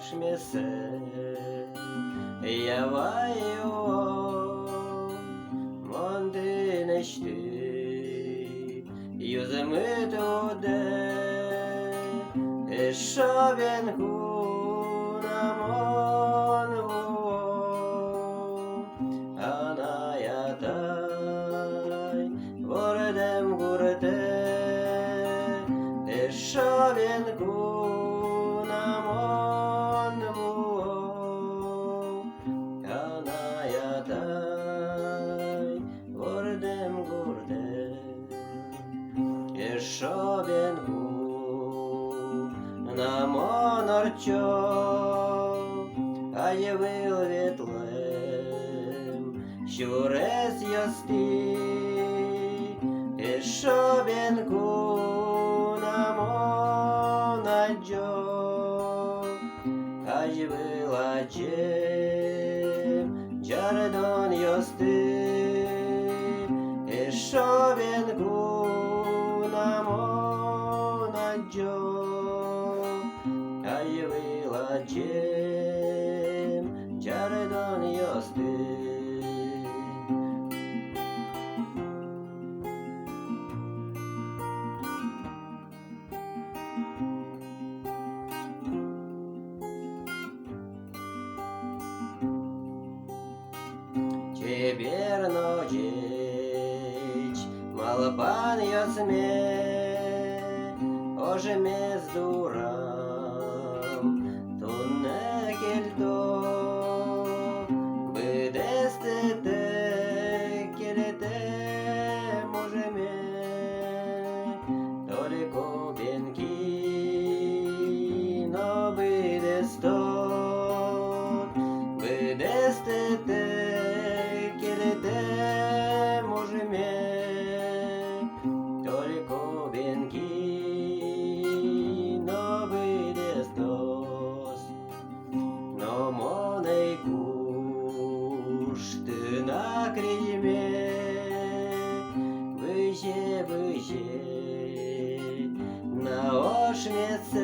ośmiece Yavayo Mondineşti Yüzümü tude Eşaben kunamon Anayatay Vordem gurde Eşaben kunamon Anayatay Vordem gurde Eşaben kunamon orço Ayevil vetlem Şures yasti Eşaben kunamon acco Ayevil acem Jardon yosti Eşaben kunamon acco Ayevil acem Jardon yosti Черночич, малпан ясме, оже мездурам, тунне кельто, бедестете, келете, можеме, толико бенки, но бедесто, бедестете, Только венки, но бедестос, но моней куш ты на крильме, выше, на ошмеце.